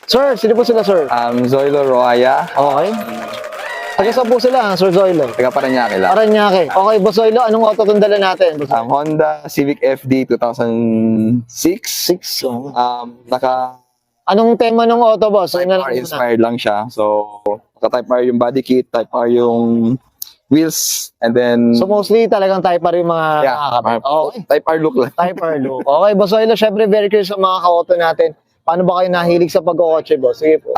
Sir, sino po sila, sir? Zoilo Roaya, Okay. Taga saan po sila, Sir Zoilo? taga Parañaque lang. Paranaque. Okay, Boss Zoilo, anong auto itong dala natin? Boss Zoilo? Honda Civic FD 2006. 6. Oh. Naka-Type Anong tema ng auto, boss? Ano lang R muna? inspired lang siya. So, naka-Type R yung body kit, Type R yung wheels, and then So mostly talagang Type R yung mga nakakabit. Okay. Type R look lang. Type R look. Okay, Boss Zoilo, syempre very curious sa mga ka-auto natin. Paano ba kayo nahilig sa pag-kotse, boss? Sige po.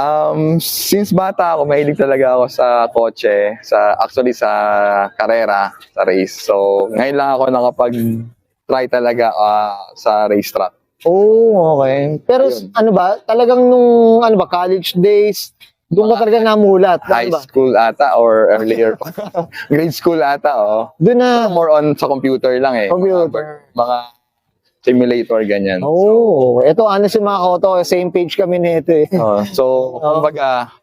Since bata ako, mahilig talaga ako sa kotse, actually sa karera, sa race. So, ngayon lang ako nakapag-try talaga sa racetrack. Oh, okay. Pero Ayun. ano ba, talagang nung college days, doon ka talaga namulat. High Ano ba? school ata or earlier pa. Grade school ata, oh. Doon na, More on sa computer lang eh. Computer. Mga simulator, ganyan. oh, ito honestly mga ka-auto, same page kami nito eh. So, kumbaga,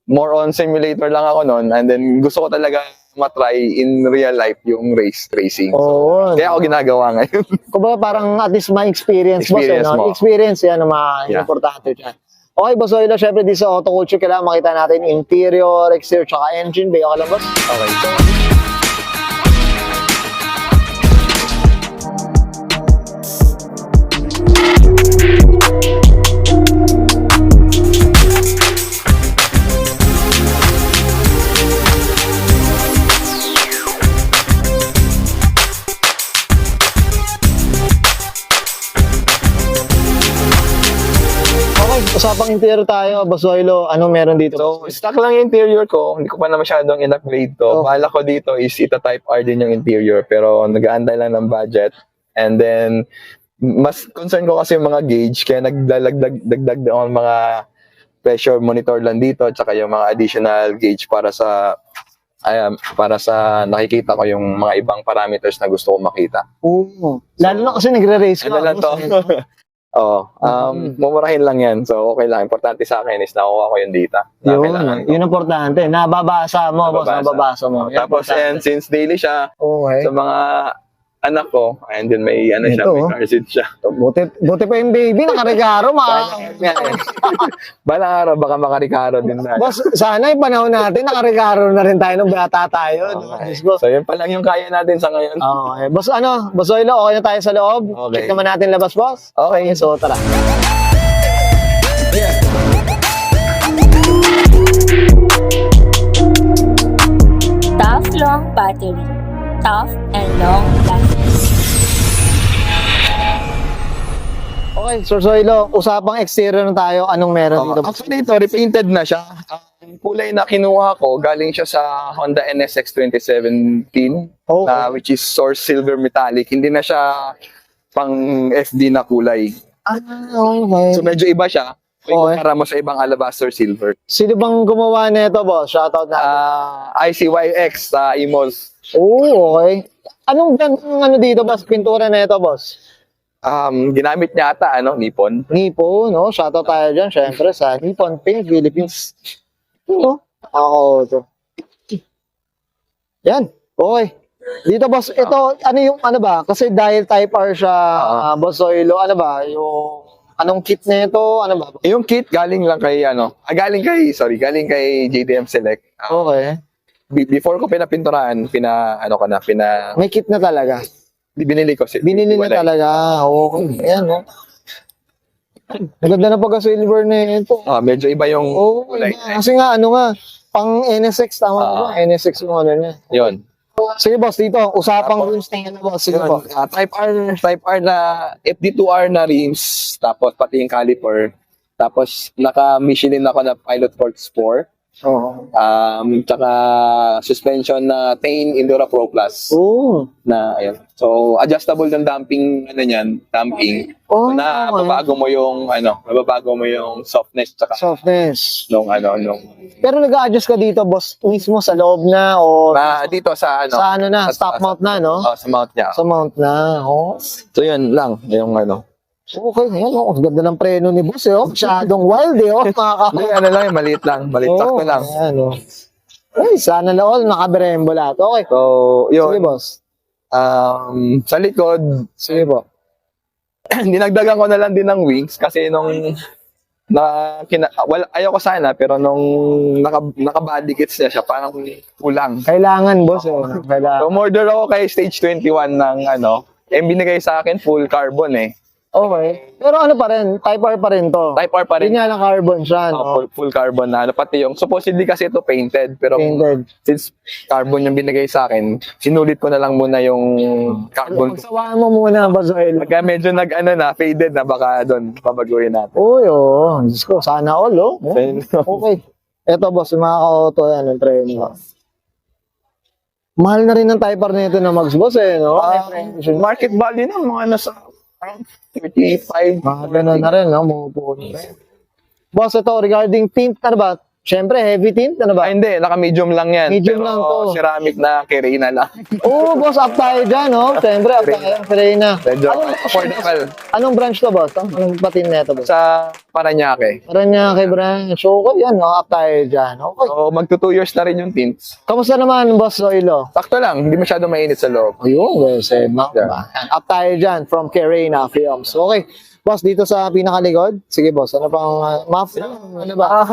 more on simulator lang ako noon, and then gusto ko talaga matry in real life yung racing. Oo. Kaya ako ginagawa ngayon. Kumbaga parang at least my experience, Experience boss. mo. Experience yan ang mga Yeah. importante dyan. Okay, Boss Zoilo, syempre di sa auto culture kailangan makita natin interior, exterior, tsaka engine bay. Okay lang, boss? Okay, so, Okay, usapang interior tayo, Boss Zoilo. Anong meron dito? so, stock lang yung interior ko. Hindi ko pa na masyadong in-upgrade to. Oh. Bahala ko dito is ita-type R din yung interior, pero nag-aantay lang ng budget. And then, mas concern ko kasi yung mga gauge, kaya nagdagdag ako ng mga pressure monitor lang dito, tsaka yung mga additional gauge para sa nakikita ko yung mga ibang parameters na gusto ko makita. Oo. Lalo na kasi nagre-race ka. Ano lang to? boss. Oo. Mumurahin lang yan. So, okay lang. Importante sa akin is nakuha ko yung data. Na kailangan ko. Yun ang importante. Nababasa mo, boss. Nababasa mo. Yan Tapos, importante. and since daily siya, Okay. sa mga anak ko, and then may, siya, Ito, may oh. car seat siya. Buti pa yung baby, nakaregaro, Balang araw, baka makarikaro din na. Boss, sana yung panahon natin, nakaregaro na rin tayo ng bata tayo. Okay. Diyos ko. So, yun pa lang yung kaya natin sa ngayon. Okay. Boss, Boss Zoilo, okay na tayo sa loob? Okay. Check naman natin labas, boss. Okay. So, tara. Tough long battery. Tough and long lasting. Okay, Sir Zoilo, usapang exterior na tayo. Anong meron dito? Actually, ito, repainted na siya. Ang kulay na kinuha ko, galing siya sa Honda NSX 2017, Okay. which is source silver metallic. Hindi na siya pang FD na kulay. Okay. So, medyo iba siya. Kung Okay. kumpara mo sa ibang alabaster silver. Sino bang gumawa nito, boss? Shoutout na. ICYX sa Imos. Oo, okay. Anong brand ng ano dito, boss? Pintura na ito, boss? Ginamit niya ata, Nippon. Nippon, no? Shoutout tayo dyan, syempre, sa Nippon Paint Philippines. No? Ako to. Yan. Okay. Dito, boss, ito, ano ba? Kasi dahil Type R siya, Boss Zoilo, ano ba? Yung, anong kit na ito? Ano ba? Yung kit galing lang kay, galing kay JDM Select. Okay. Before ko pinapinturahan, May kit na talaga. binili ko. Binili na talaga. Okay. Ayan, no? Maganda na pagka-silver na ito. Medyo iba yung Oo, kulay. kasi nga, pang NSX, tama ba? NSX yung ano niya. Yun. Sige, boss, dito, usapang rims na yan, boss. Sige po. Type R na FD2R na rims, tapos pati yung caliper. Tapos naka-Michelin ako na Pilot Sport Sport. Oo. Tsaka suspension na Tain Endura Pro Plus Oo. na ayun. So adjustable ng damping damping. Oh, So, nababago mo yung softness tsaka softness. nung Pero nag-a-adjust ka dito, boss, mismo sa loob na o dito sa sa ano na, stop mount na, no? sa mount niya. Sa mount na, oh. So yun lang yung Okay, yan, oh. Ang ganda ng preno ni boss, eh, oh. Masyadong wild, eh, oh. Hindi, lang, maliit sakto lang. Ayan, oh. Ay, sana na all, nakaberembo lahat. Okay. So, yun. Sige, boss. Sa likod, Sige po. dinagdagan ko na lang din ng wings kasi nung ayoko sana, pero nung naka-body kits niya siya, parang kulang. Kailangan, boss. Kailangan. So, umorder ako kay Stage 21 ng binigay sa akin full carbon eh. Okay. Pero ano pa rin, Type R pa rin to. Type R pa rin. Hindi nga lang carbon siya, no? Full carbon na. Pati yung, supposedly kasi ito painted, pero Painted. since carbon yung binigay sa akin, sinulit ko na lang muna yung carbon. Pagsawaan mo muna, boss Oilo. Pagka medyo faded na, baka doon, babaguhin natin. Uy, Diyos ko, sana all, Okay. Eto, boss, yung mga ka-auto, yung training. Mahal na rin ng Type R nito na Max, boss, no? Market value na, mga nasa 35. Mga ganun na rin, no? Boss, ito, regarding tint, ano ba? Siyempre, heavy tint, ano ba? Hindi, naka-medium lang yan. Medium pero lang to. ceramic na Carina lang. Oo, boss, up tayo dyan, no? Siyempre, up tayo, Ferreira. Medyo affordable. Anong branch to, boss? Anong patin na ito, boss? Sa Paranaque. Paranaque branch. So, okay, yan, no? Up tayo dyan. Okay. So, magto 2 years na rin yung tints. Kamusta naman, boss Oilo? Sakto lang, hindi masyado mainit sa loob. Ayun, boss, Yeah. Up tayo dyan, from Carina Films. Okay. Boss, dito sa pinakalikod. Sige, boss, ano pang muffler? Ano ba?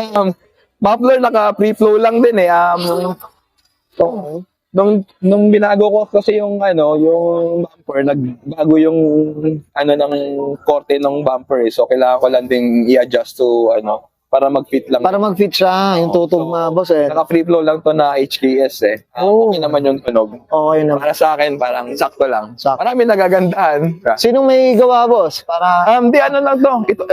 Muffler naka pre-flow lang din eh. Okay. Nung binago ko kasi yung yung bumper, nagbago yung ng korte ng bumper eh. So kailangan ko lang ding i-adjust to para mag-fit lang. Para mag-fit siya, yung tutugma, boss, eh. Naka free flow lang to na HKS eh. Oh. Okay naman yung tunog. Okay naman. Para sa akin, parang sakto lang. Sakto. Marami nagagandahan. Sinong may gawa, boss? Para Di lang to. Ito,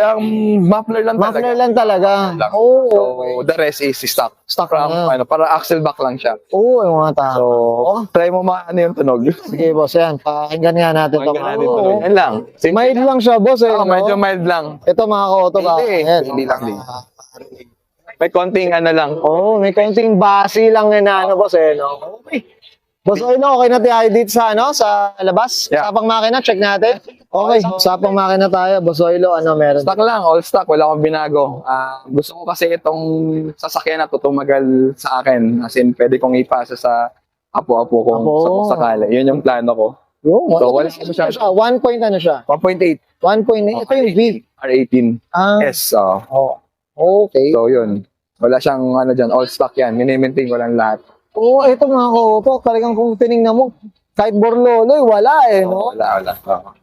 muffler lang talaga. muffler lang talaga. Lang. Oo. So, the rest is stock. Stock From, na. para axle back lang siya. Oo, yung mga tao. So, try mo yung tunog. Sige, boss, yan. Pakinggan nga natin ito. Pakinggan natin tunog. Yan lang. Mild lang siya, boss, eh. no? Medyo mild lang. Ito, mga ka-auto ba? Hindi, Ayan, hindi no? lang din. May konting lang. Oo, may konting basi lang na boss, eh, no? Okay. Boss Oilo, okay na tayo dito sa labas? Yeah. Usapang makina, check natin. Okay, usapang makina tayo. Boss Oilo, ano meron? Stock lang, all stock. Wala akong binago. Gusto ko kasi itong sasakyan na to tumagal sa akin. As in, pwede kong ipasa sa apo-apo kung sakali. Yun yung plano ko. Yung, So, wala ano siya? 1 point ano siya? 1.8. 1.8. Ito yung V. R18. Ah, S. okay. So, yun. Wala siyang dyan. All stock yan. Minimaintain ko lang lahat. Oo, ito mga ka-auto, talagang kung tinignan mo, kahit borloloy, wala eh, no? Wala. Oo.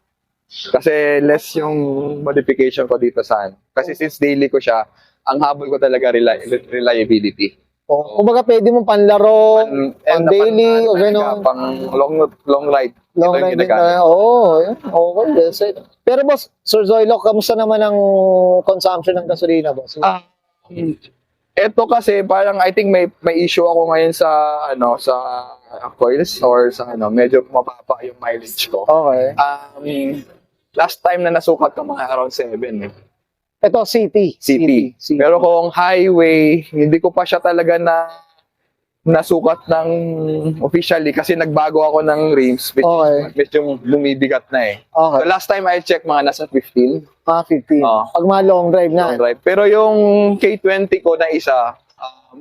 Kasi less yung modification ko dito Kasi since daily ko siya, ang habol ko talaga reliability. Kumbaga pwede mo panlaro, pang daily, o gano'n. Pang long ride. Long Ito yung ride din ginagamit. tayo. Okay, that's it. Pero boss, Sir Zoilo, kamusta naman ang consumption ng gasolina, boss? Ito kasi parang I think may issue ako ngayon sa coils or sa medyo mababa yung mileage ko. Okay. Last time na nasukat ko mga around 7 eh. Ito, city. Pero kung highway, hindi ko pa siya talaga nasukat ng officially kasi nagbago ako ng rims which medyo lumibigat na eh. Okay. So last time I checked mga nasa 15. 15. Oh. Pag mga long drive na. Long drive. Pero yung K20 ko na isa,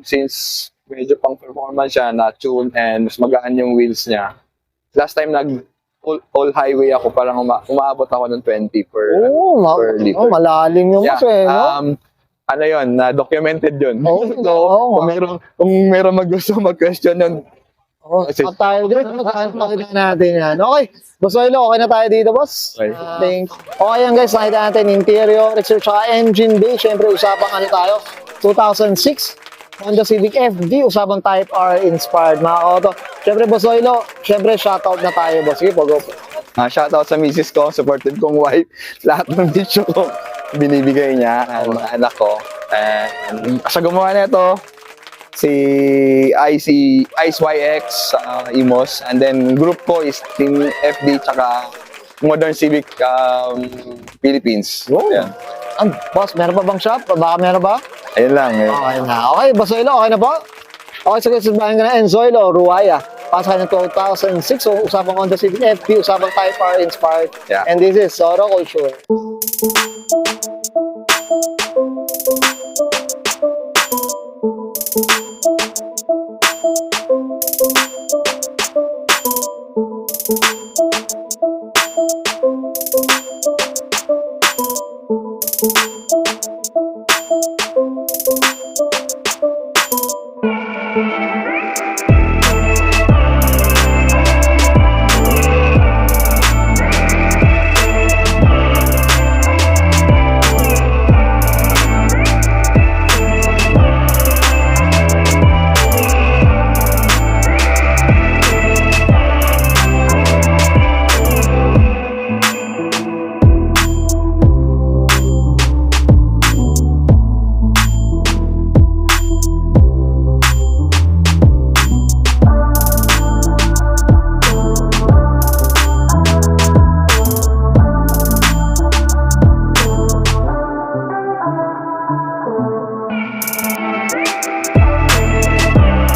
since medyo pang performance siya, na tune and mas magaan yung wheels niya. Last time all highway ako, parang umaabot ako ng 20 per liter. Malalim yung boss eh, no? Yun, na-documented yun. Oo. Kung meron mag-question yun. At tayo din, makita natin yan. Okay, Boss Oilo, okay na tayo dito, boss. Okay. Thanks. Okay yan guys, nakita natin interior, exterior, engine bay. Siyempre, usapang tayo? 2006. Honda Civic FD, usapang Type R inspired mga auto. Siyempre, Boss Oilo, siyempre, shoutout na tayo, boss. Sige po, go po. Shoutout sa misis ko, supported kong wife. Lahat ng video ko, binibigay niya ang mga anak ko. And sa gumawa nito, si ICYX Imos. And then group ko is Team FD tsaka Modern Civic Philippines. Yan. Boss, meron pa bang shop? Baka meron ba? Ayun lang. Okay na. Okay, Boss Oilo, okay na po? Okay, sige, sabahin ka na. Enzoilo, Ruaya. Pasok ng 2006. So, usapang Honda Civic FD, usapang Type R inspired. Yeah. And this is Soro Culture.